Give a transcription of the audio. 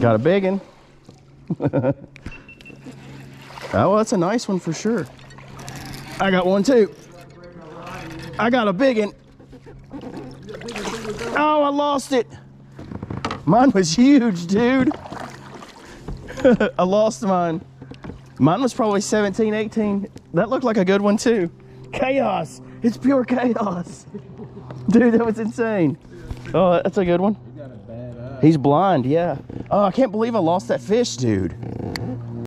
Got a big one. Oh, that's a nice one for sure. I got one too. I got a big one. Oh, I lost it. Mine was huge, dude. I lost mine. Mine was probably 17, 18. That looked like a good one too. Chaos. It's pure chaos. Dude, that was insane. Oh, that's a good one. He's blind, yeah. Oh, I can't believe I lost that fish, dude.